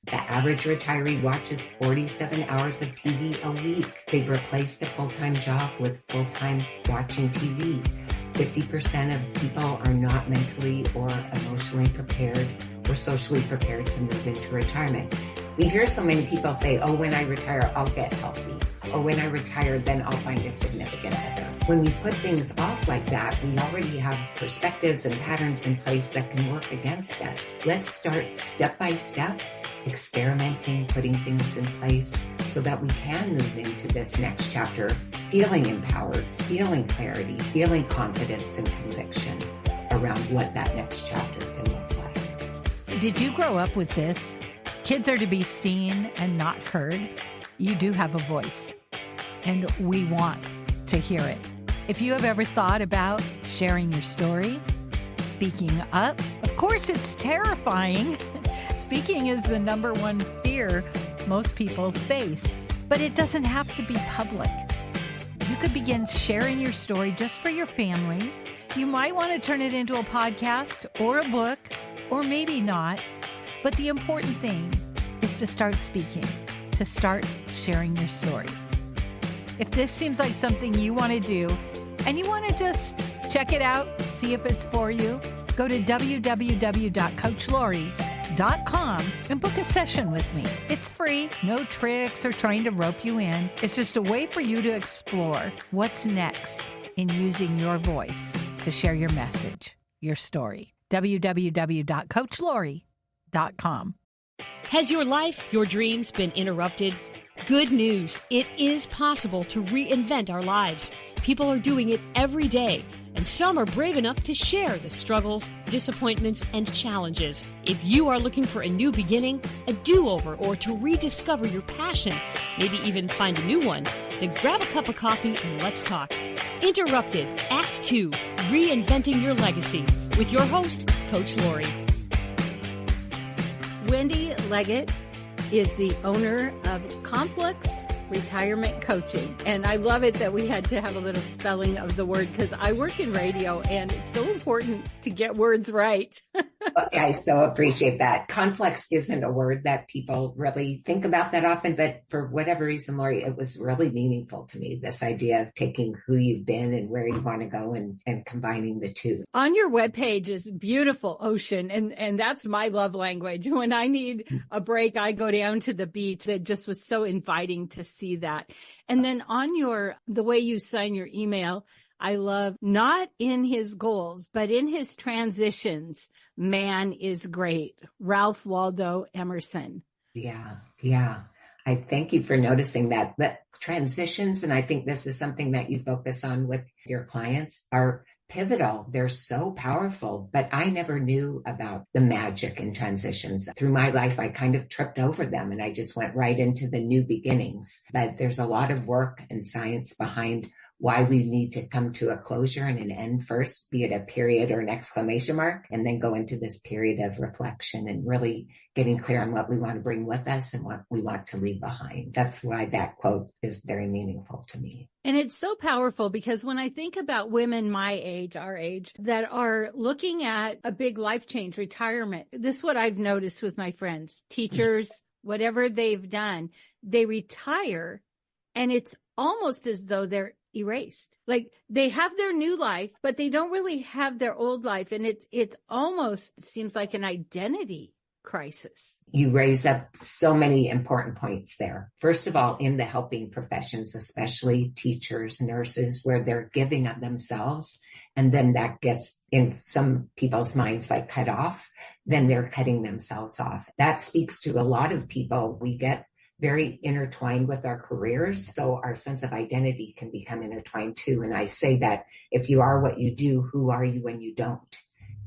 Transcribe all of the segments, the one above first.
The average retiree watches 47 hours of TV a week. They've replaced a full-time job with full-time watching TV. 50% of people are not mentally or emotionally prepared or socially prepared to move into retirement. We hear so many people say, oh, when I retire, I'll get healthy. Or when I retire, then I'll find a significant other. When we put things off like that, we already have perspectives and patterns in place that can work against us. Let's start step by step, experimenting, putting things in place so that we can move into this next chapter, feeling empowered, feeling clarity, feeling confidence and conviction around what that next chapter can look like. Did you grow up with this? Kids are to be seen and not heard. You do have a voice, and we want to hear it. If you have ever thought about sharing your story, speaking up, of course it's terrifying. Speaking is the number one fear most people face, but it doesn't have to be public. You could begin sharing your story just for your family. You might want to turn it into a podcast or a book, or maybe not. But the important thing is to start speaking, to start sharing your story. If this seems like something you want to do, and you want to just check it out, see if it's for you, go to www.coachlori.com and book a session with me. It's free, no tricks or trying to rope you in. It's just a way for you to explore what's next in using your voice to share your message, your story. www.coachlori.com. Has your life, your dreams been interrupted? Good news. It is possible to reinvent our lives. People are doing it every day, and some are brave enough to share the struggles, disappointments, and challenges. If you are looking for a new beginning, a do-over, or to rediscover your passion, maybe even find a new one, then grab a cup of coffee and let's talk. Interrupted, Act 2, Reinventing Your Legacy, with your host, Coach Lori. Wendy Legget is the owner of Conflux Retirement Coaching. And I love it that we had to have a little spelling of the word because I work in radio and it's so important to get words right. I so appreciate that. Conflux isn't a word that people really think about that often, but for whatever reason, Lori, it was really meaningful to me, this idea of taking who you've been and where you want to go and combining the two. On your webpage is beautiful ocean, and that's my love language. When I need a break, I go down to the beach. It just was so inviting to see that. And then on the way you sign your email, I love not in his goals, but in his transitions, man is great. Ralph Waldo Emerson. Yeah. I thank you for noticing that. But transitions, and I think this is something that you focus on with your clients, are pivotal. They're so powerful, but I never knew about the magic in transitions. Through my life, I kind of tripped over them and I just went right into the new beginnings. But there's a lot of work and science behind why we need to come to a closure and an end first, be it a period or an exclamation mark, and then go into this period of reflection and really getting clear on what we want to bring with us and what we want to leave behind. That's why that quote is very meaningful to me. And it's so powerful because when I think about women my age, our age, that are looking at a big life change, retirement, this is what I've noticed with my friends, teachers, whatever they've done, they retire and it's almost as though they're erased. Like they have their new life, but they don't really have their old life. And it's almost seems like an identity crisis. You raise up so many important points there. First of all, in the helping professions, especially teachers, nurses, where they're giving of themselves, and then that gets in some people's minds like cut off, then they're cutting themselves off. That speaks to a lot of people. We get very intertwined with our careers, so our sense of identity can become intertwined too. And I say that if you are what you do, who are you when you don't?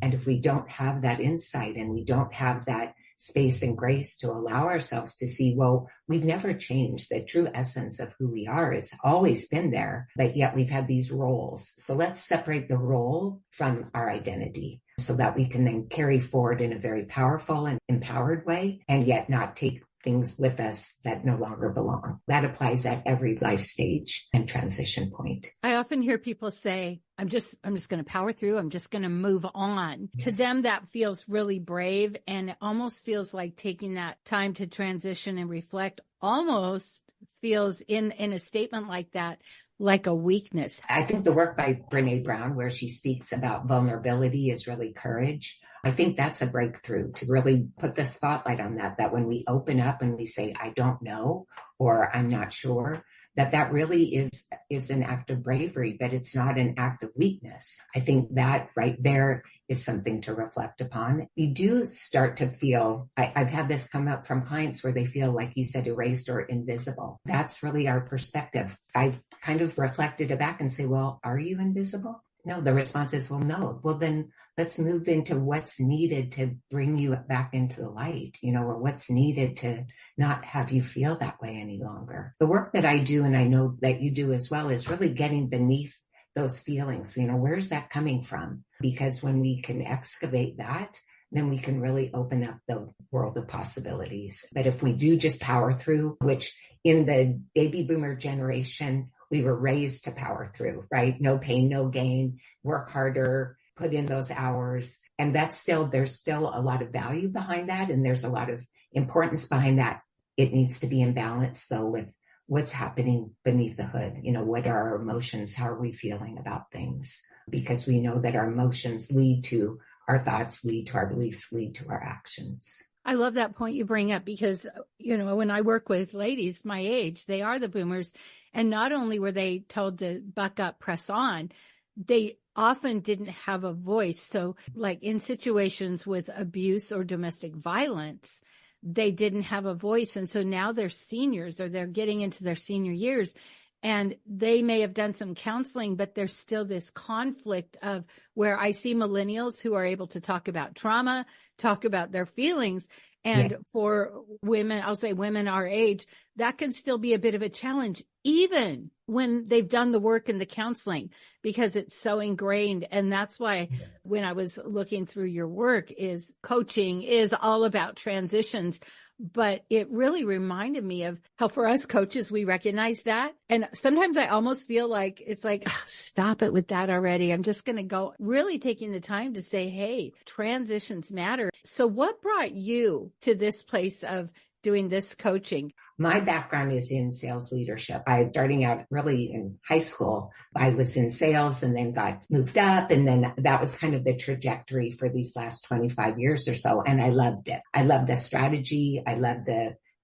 And if we don't have that insight and we don't have that space and grace to allow ourselves to see, well, we've never changed. The true essence of who we are has always been there, but yet we've had these roles. So let's separate the role from our identity so that we can then carry forward in a very powerful and empowered way and yet not take things with us that no longer belong. That applies at every life stage and transition point. I often hear people say, I'm just going to power through. I'm just going to move on. Yes. To them, that feels really brave. And it almost feels like taking that time to transition and reflect almost feels in a statement like that, like a weakness. I think the work by Brené Brown, where she speaks about vulnerability, is really courage. I think that's a breakthrough to really put the spotlight on that when we open up and we say, I don't know, or I'm not sure, that really is an act of bravery, but it's not an act of weakness. I think that right there is something to reflect upon. We do start to feel, I've had this come up from clients where they feel, like you said, erased or invisible. That's really our perspective. I've kind of reflected it back and say, well, are you invisible? No, the response is, well, no. Well, then let's move into what's needed to bring you back into the light, or what's needed to not have you feel that way any longer. The work that I do, and I know that you do as well, is really getting beneath those feelings. Where's that coming from? Because when we can excavate that, then we can really open up the world of possibilities. But if we do just power through, which in the baby boomer generation, we were raised to power through, right? No pain, no gain, work harder, put in those hours. And there's still a lot of value behind that. And there's a lot of importance behind that. It needs to be in balance though with what's happening beneath the hood. What are our emotions? How are we feeling about things? Because we know that our emotions lead to our thoughts, lead to our beliefs, lead to our actions. I love that point you bring up because, when I work with ladies my age, they are the boomers. And not only were they told to buck up, press on, they often didn't have a voice. So like in situations with abuse or domestic violence, they didn't have a voice. And so now they're seniors or they're getting into their senior years. And they may have done some counseling, but there's still this conflict of where I see millennials who are able to talk about trauma, talk about their feelings. And yes. For women, I'll say women our age, that can still be a bit of a challenge, even when they've done the work in the counseling, because it's so ingrained. And that's why when I was looking through your work, is coaching is all about transitions. But it really reminded me of how for us coaches, we recognize that. And sometimes I almost feel like it's like, stop it with that already. I'm just going to go really taking the time to say, hey, transitions matter. So what brought you to this place of doing this coaching? My background is in sales leadership. Starting out really in high school, I was in sales and then got moved up. And then that was kind of the trajectory for these last 25 years or so. And I loved it. I loved the strategy. I loved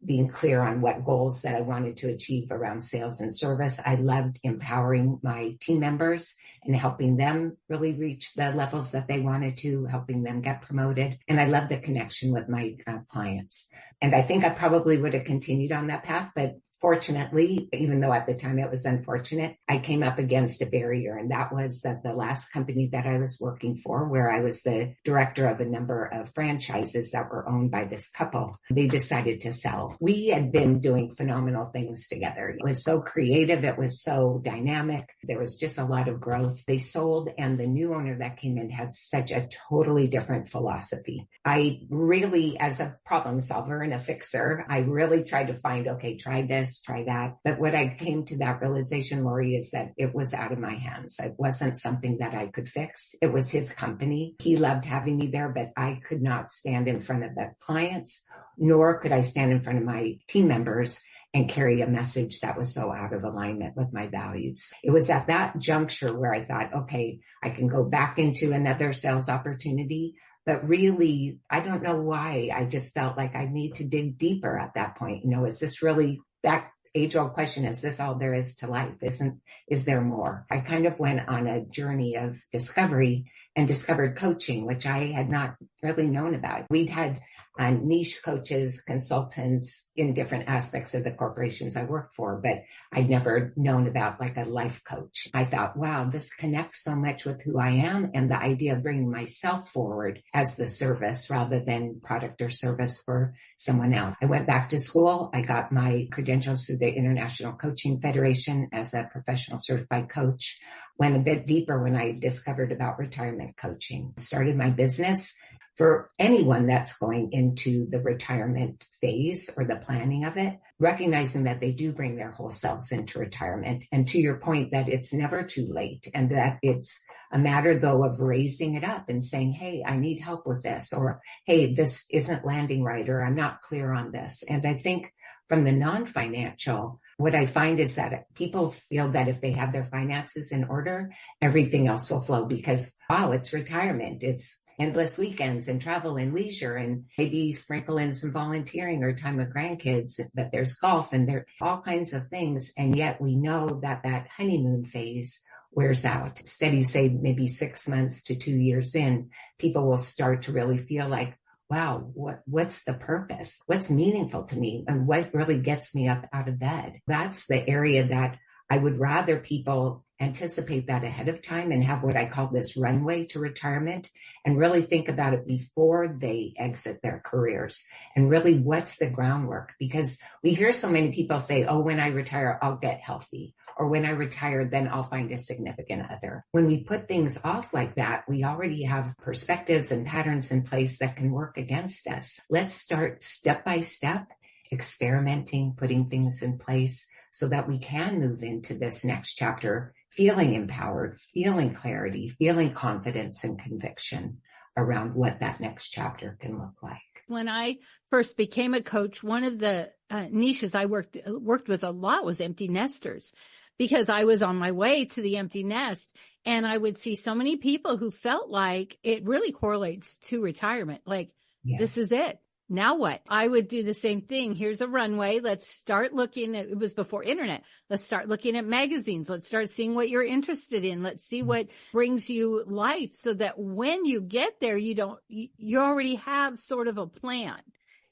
being clear on what goals that I wanted to achieve around sales and service. I loved empowering my team members and helping them really reach the levels that they wanted to, helping them get promoted. And I loved the connection with my clients. And I think I probably would have continued on that path, but fortunately, even though at the time it was unfortunate, I came up against a barrier. And that was that the last company that I was working for, where I was the director of a number of franchises that were owned by this couple, they decided to sell. We had been doing phenomenal things together. It was so creative. It was so dynamic. There was just a lot of growth. They sold, and the new owner that came in had such a totally different philosophy. I really, as a problem solver and a fixer, I really tried to find, okay, try this, try that. But what I came to that realization, Lori, is that it was out of my hands. It wasn't something that I could fix. It was his company. He loved having me there, but I could not stand in front of the clients, nor could I stand in front of my team members and carry a message that was so out of alignment with my values. It was at that juncture where I thought, okay, I can go back into another sales opportunity. But really, I don't know why. I just felt like I need to dig deeper at that point. Is this really that age-old question? Is this all there is to life? Is there more? I kind of went on a journey of discovery and discovered coaching, which I had not really known about. We'd had niche coaches, consultants in different aspects of the corporations I worked for, but I'd never known about like a life coach. I thought, wow, this connects so much with who I am and the idea of bringing myself forward as the service rather than product or service for someone else. I went back to school. I got my credentials through the International Coaching Federation as a professional certified coach. Went a bit deeper when I discovered about retirement coaching. Started my business. for anyone that's going into the retirement phase or the planning of it, recognizing that they do bring their whole selves into retirement. And to your point that it's never too late, and that it's a matter though of raising it up and saying, hey, I need help with this, or hey, this isn't landing right, or I'm not clear on this. And I think from the non-financial, what I find is that people feel that if they have their finances in order, everything else will flow because, wow, it's retirement. It's endless weekends and travel and leisure and maybe sprinkle in some volunteering or time with grandkids, but there's golf and there are all kinds of things. And yet we know that that honeymoon phase wears out. Studies say maybe 6 months to 2 years in, people will start to really feel like, wow, what's the purpose? What's meaningful to me? And what really gets me up out of bed? That's the area that I would rather people anticipate that ahead of time and have what I call this runway to retirement and really think about it before they exit their careers and really what's the groundwork? Because we hear so many people say, oh, when I retire, I'll get healthy. Or when I retire, then I'll find a significant other. When we put things off like that, we already have perspectives and patterns in place that can work against us. Let's start step by step, experimenting, putting things in place so that we can move into this next chapter, feeling empowered, feeling clarity, feeling confidence and conviction around what that next chapter can look like. When I first became a coach, one of the niches I worked with a lot was empty nesters, because I was on my way to the empty nest and I would see so many people who felt like it really correlates to retirement. Like, yes, this is it. Now what? I would do the same thing. Here's a runway. Let's start looking at, it was before internet. Let's start looking at magazines. Let's start seeing what you're interested in. Let's see what brings you life so that when you get there, you already have sort of a plan.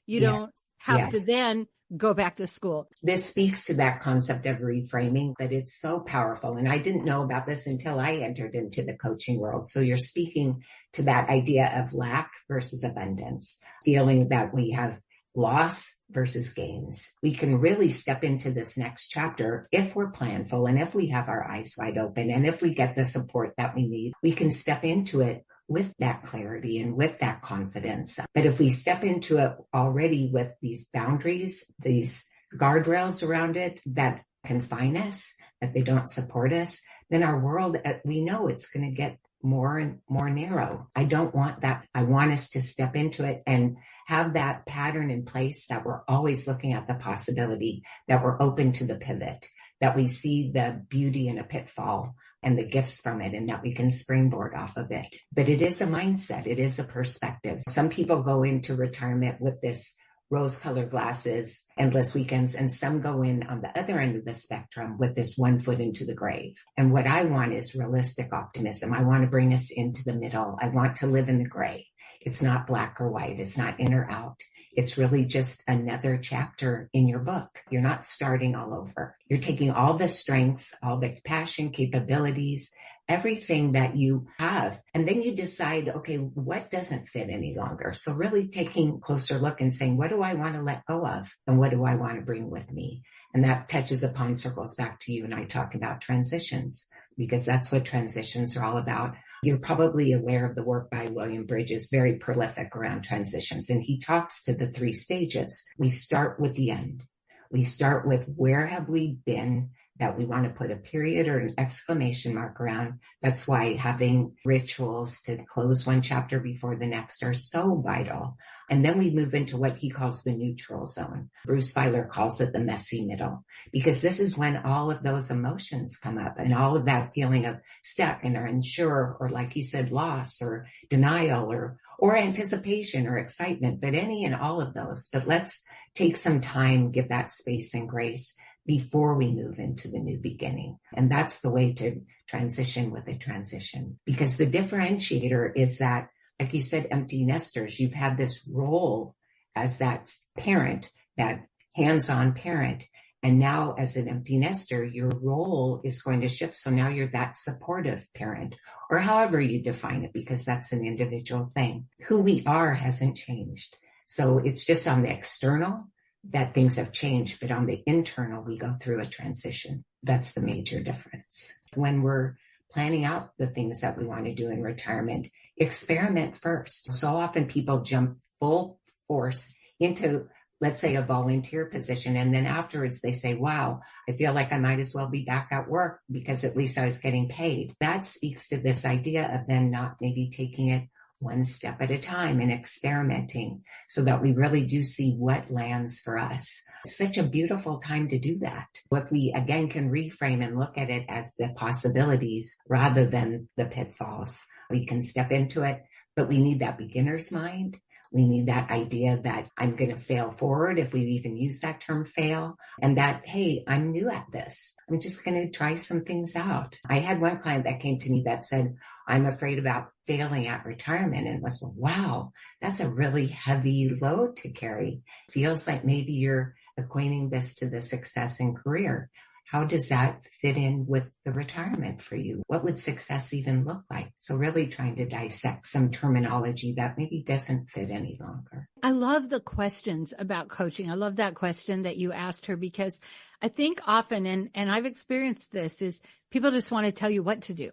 You don't have to then go back to school. This speaks to that concept of reframing, that it's so powerful. And I didn't know about this until I entered into the coaching world. So you're speaking to that idea of lack versus abundance, feeling that we have loss versus gains. We can really step into this next chapter if we're planful and if we have our eyes wide open and if we get the support that we need, we can step into it with that clarity and with that confidence. But if we step into it already with these boundaries, these guardrails around it that confine us, that they don't support us, then our world, we know it's going to get more and more narrow. I don't want that. I want us to step into it and have that pattern in place that we're always looking at the possibility, that we're open to the pivot, that we see the beauty in a pitfall and the gifts from it, and that we can springboard off of it. But it is a mindset. It is a perspective. Some people go into retirement with this rose-colored glasses, endless weekends, and some go in on the other end of the spectrum with this 1 foot into the grave. And what I want is realistic optimism. I want to bring us into the middle. I want to live in the gray. It's not black or white. It's not in or out. It's really just another chapter in your book. You're not starting all over. You're taking all the strengths, all the passion, capabilities, everything that you have. And then you decide, okay, what doesn't fit any longer? So really taking a closer look and saying, what do I want to let go of? And what do I want to bring with me? And that touches upon, circles back to you and I talk about transitions, because that's what transitions are all about. You're probably aware of the work by William Bridges, very prolific around transitions. And he talks to the 3 stages. We start with the end. We start with where have we been that we want to put a period or an exclamation mark around. That's why having rituals to close one chapter before the next are so vital. And then we move into what he calls the neutral zone. Bruce Feiler calls it the messy middle, because this is when all of those emotions come up and all of that feeling of stuck and unsure, or like you said, loss or denial or anticipation or excitement, but any and all of those. But let's take some time, give that space and grace before we move into the new beginning. And that's the way to transition with a transition, because the differentiator is that, like you said, empty nesters, you've had this role as that parent, that hands-on parent. And now as an empty nester, your role is going to shift. So now you're that supportive parent, or however you define it, because that's an individual thing. Who we are hasn't changed. So it's just on the external that things have changed, but on the internal, we go through a transition. That's the major difference. When we're planning out the things that we want to do in retirement, experiment first. So often people jump full force into, let's say, a volunteer position. And then afterwards they say, wow, I feel like I might as well be back at work because at least I was getting paid. That speaks to this idea of then not maybe taking it one step at a time and experimenting so that we really do see what lands for us. It's such a beautiful time to do that. What we again can reframe and look at it as the possibilities rather than the pitfalls. We can step into it, but we need that beginner's mind. We need that idea that I'm going to fail forward, if we even use that term fail, and that, hey, I'm new at this. I'm just going to try some things out. I had one client that came to me that said, I'm afraid about failing at retirement, and was, wow, that's a really heavy load to carry. Feels like maybe you're equating this to the success in career. How does that fit in with the retirement for you? What would success even look like? So really trying to dissect some terminology that maybe doesn't fit any longer. I love the questions about coaching. I love that question that you asked her, because I think often, and I've experienced this, is people just want to tell you what to do,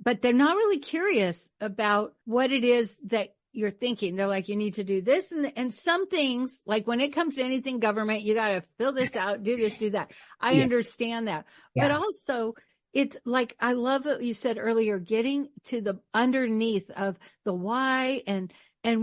but they're not really curious about what it is that you're thinking. They're like, you need to do this. And some things, like when it comes to anything government, you got to fill this out, do this, do that. I understand that. Yeah. But also it's like, I love what you said earlier, getting to the underneath of the why and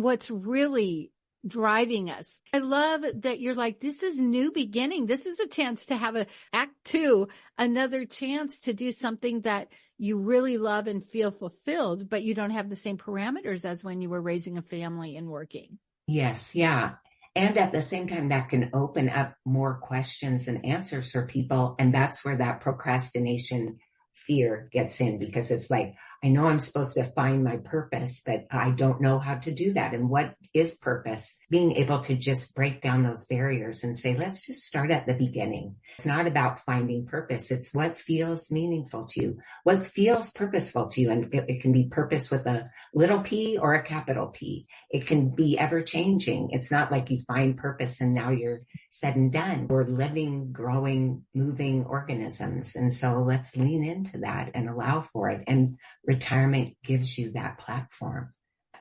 what's really driving us. I love that you're like, this is new beginning. This is a chance to have act 2, another chance to do something that you really love and feel fulfilled, but you don't have the same parameters as when you were raising a family and working. Yes. Yeah. And at the same time, that can open up more questions and answers for people. And that's where that procrastination fear gets in, because it's like, I know I'm supposed to find my purpose, but I don't know how to do that. And what is purpose? Being able to just break down those barriers and say, let's just start at the beginning. It's not about finding purpose. It's what feels meaningful to you, what feels purposeful to you. And it can be purpose with a little p or a capital P. It can be ever changing. It's not like you find purpose and now you're said and done. We're living, growing, moving organisms. And so let's lean into that and allow for it. And retirement gives you that platform.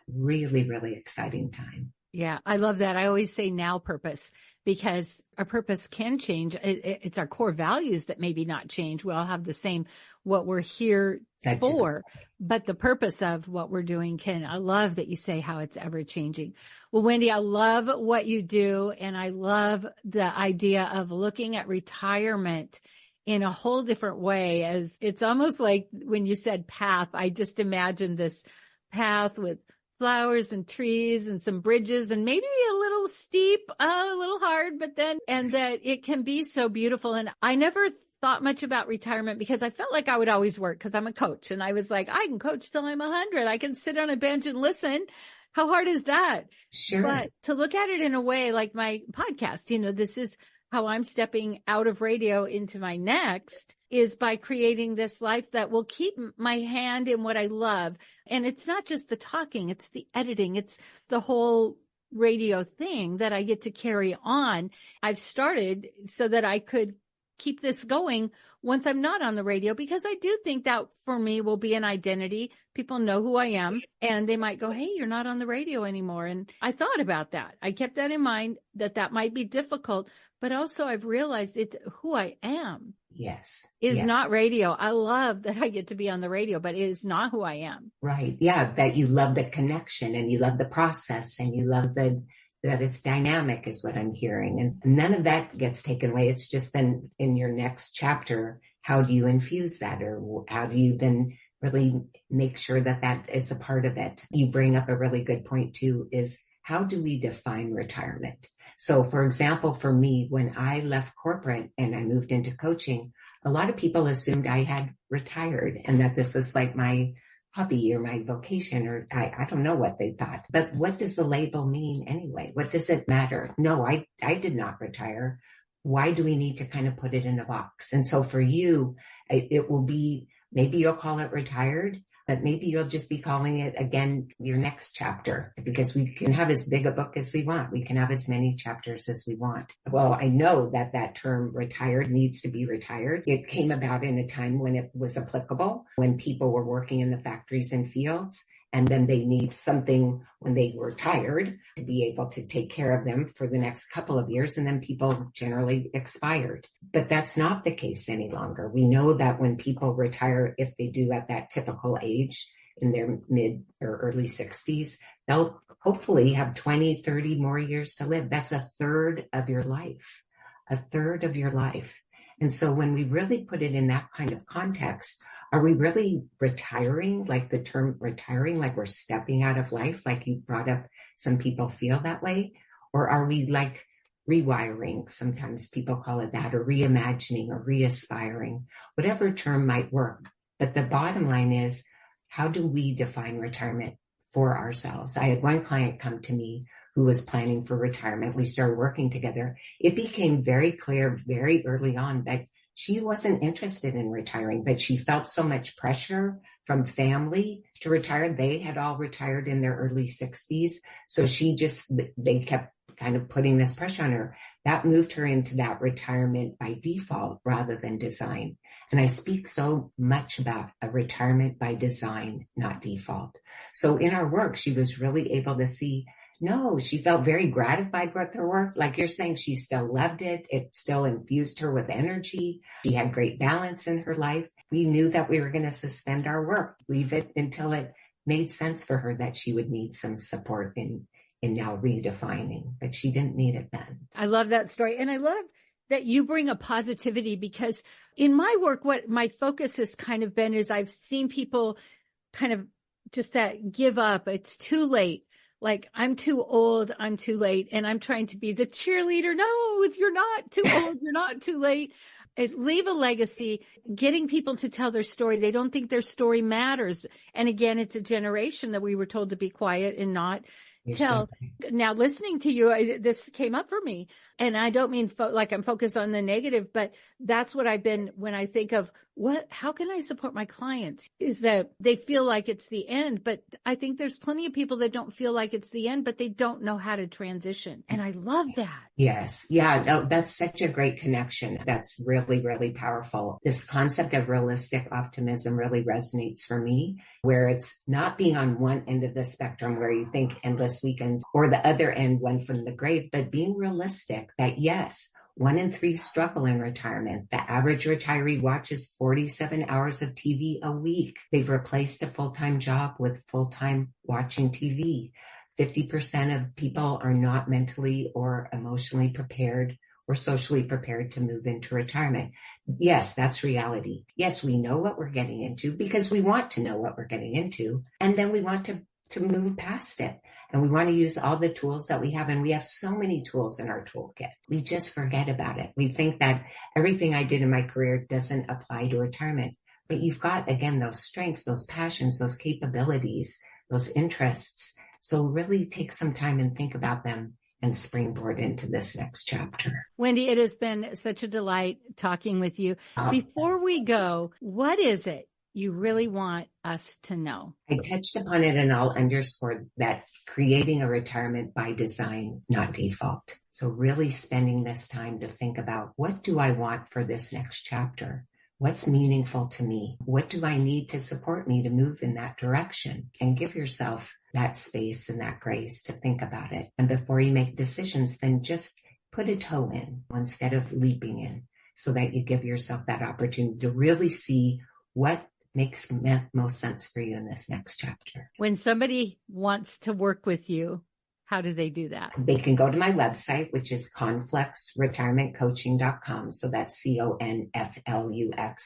Really, really exciting time. Yeah, I love that. I always say now purpose, because our purpose can change. It's our core values that maybe not change. We all have the same, what we're here for, but the purpose of what we're doing can. I love that you say how it's ever changing. Well, Wendy, I love what you do. And I love the idea of looking at retirement in a whole different way. As it's almost like when you said path, I just imagined this path with flowers and trees and some bridges and maybe a little steep, a little hard, but then, and that it can be so beautiful. And I never thought much about retirement because I felt like I would always work because I'm a coach. And I was like, I can coach till I'm 100. I can sit on a bench and listen. How hard is that? Sure. But to look at it in a way like my podcast, this is how I'm stepping out of radio into my next, is by creating this life that will keep my hand in what I love. And it's not just the talking, it's the editing, it's the whole radio thing that I get to carry on. I've started so that I could keep this going once I'm not on the radio, because I do think that for me will be an identity. People know who I am and they might go, hey, you're not on the radio anymore. And I thought about that. I kept that in mind, that might be difficult, but also I've realized it's who I am. Yes. Is not radio. I love that I get to be on the radio, but it is not who I am. Right. Yeah. That you love the connection and you love the process and you love that it's dynamic is what I'm hearing. And none of that gets taken away. It's just then in your next chapter, how do you infuse that, or how do you then really make sure that is a part of it? You bring up a really good point too, is how do we define retirement? So for example, for me, when I left corporate and I moved into coaching, a lot of people assumed I had retired and that this was like my hobby or my vocation, or I don't know what they thought. But what does the label mean anyway? What does it matter? No, I did not retire. Why do we need to kind of put it in a box? And so for you, it will be, maybe you'll call it retired, but maybe you'll just be calling it again, your next chapter, because we can have as big a book as we want. We can have as many chapters as we want. Well, I know that term retired needs to be retired. It came about in a time when it was applicable, when people were working in the factories and fields. And then they need something when they were tired to be able to take care of them for the next couple of years. And then people generally expired. But that's not the case any longer. We know that when people retire, if they do at that typical age in their mid or early 60s, they'll hopefully have 20, 30 more years to live. That's a third of your life, a third of your life. And so when we really put it in that kind of context, are we really retiring, like the term retiring, like we're stepping out of life, like you brought up, some people feel that way? Or are we like rewiring? Sometimes people call it that, or reimagining or re-aspiring, whatever term might work. But the bottom line is, how do we define retirement for ourselves? I had one client come to me who was planning for retirement. We started working together. It became very clear very early on that she wasn't interested in retiring, but she felt so much pressure from family to retire. They had all retired in their early 60s. So they kept kind of putting this pressure on her. That moved her into that retirement by default rather than design. And I speak so much about a retirement by design, not default. So in our work, she was really able to see, no, she felt very gratified with her work. Like you're saying, she still loved it. It still infused her with energy. She had great balance in her life. We knew that we were going to suspend our work, leave it until it made sense for her that she would need some support in now redefining, but she didn't need it then. I love that story. And I love that you bring a positivity, because in my work, what my focus has kind of been is I've seen people kind of just that give up. It's too late. Like, I'm too old, I'm too late. And I'm trying to be the cheerleader. No, if you're not too old, you're not too late. Leave a legacy, getting people to tell their story. They don't think their story matters. And again, it's a generation that we were told to be quiet and not tell. Now, listening to you, this came up for me, and I don't mean like I'm focused on the negative, but that's what I've been when I think of how can I support my clients, is that they feel like it's the end. But I think there's plenty of people that don't feel like it's the end, but they don't know how to transition. And I love that. Yes. Yeah. No, that's such a great connection. That's really, really powerful. This concept of realistic optimism really resonates for me, where it's not being on one end of the spectrum where you think endless weekends, or the other end, one from the grave, but being realistic that yes, 1 in 3 struggle in retirement. The average retiree watches 47 hours of TV a week. They've replaced a full-time job with full-time watching TV. 50% of people are not mentally or emotionally prepared or socially prepared to move into retirement. Yes, that's reality. Yes, we know what we're getting into because we want to know what we're getting into. And then we want to move past it. And we want to use all the tools that we have. And we have so many tools in our toolkit. We just forget about it. We think that everything I did in my career doesn't apply to retirement. But you've got, again, those strengths, those passions, those capabilities, those interests. So really take some time and think about them and springboard into this next chapter. Wendy, it has been such a delight talking with you. Before we go, what is it you really want us to know? I touched upon it, and I'll underscore that creating a retirement by design, not default. So really spending this time to think about, what do I want for this next chapter? What's meaningful to me? What do I need to support me to move in that direction? And give yourself that space and that grace to think about it. And before you make decisions, then just put a toe in instead of leaping in, so that you give yourself that opportunity to really see what makes most sense for you in this next chapter. When somebody wants to work with you, how do they do that? They can go to my website, which is confluxretirementcoaching.com. So that's CONFLUX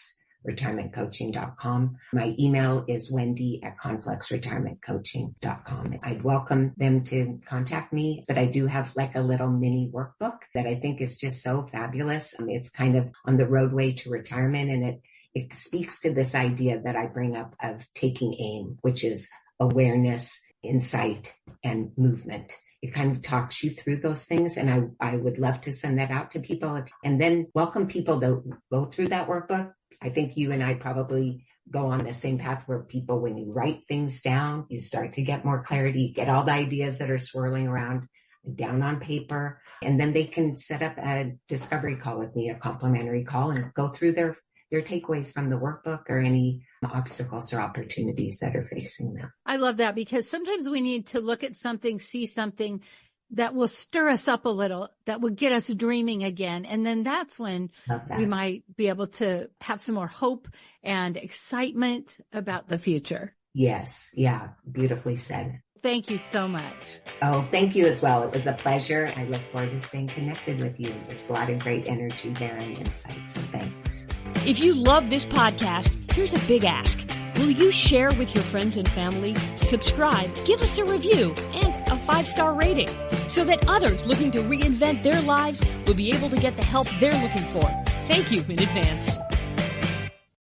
retirementcoaching.com. My email is wendy@confluxretirementcoaching.com. I'd welcome them to contact me, but I do have like a little mini workbook that I think is just so fabulous. It's kind of on the roadway to retirement, and it speaks to this idea that I bring up of taking aim, which is awareness, insight, and movement. It kind of talks you through those things. And I would love to send that out to people and then welcome people to go through that workbook. I think you and I probably go on the same path where people, when you write things down, you start to get more clarity, get all the ideas that are swirling around down on paper. And then they can set up a discovery call with me, a complimentary call, and go through their takeaways from the workbook or any obstacles or opportunities that are facing them. I love that, because sometimes we need to look at something, see something that will stir us up a little, that will get us dreaming again. And then that's when we might be able to have some more hope and excitement about the future. Yes. Yeah. Beautifully said. Thank you so much. Oh, thank you as well. It was a pleasure. I look forward to staying connected with you. There's a lot of great energy there and insights. So thanks. If you love this podcast, here's a big ask. Will you share with your friends and family, subscribe, give us a review, and a 5-star rating so that others looking to reinvent their lives will be able to get the help they're looking for? Thank you in advance.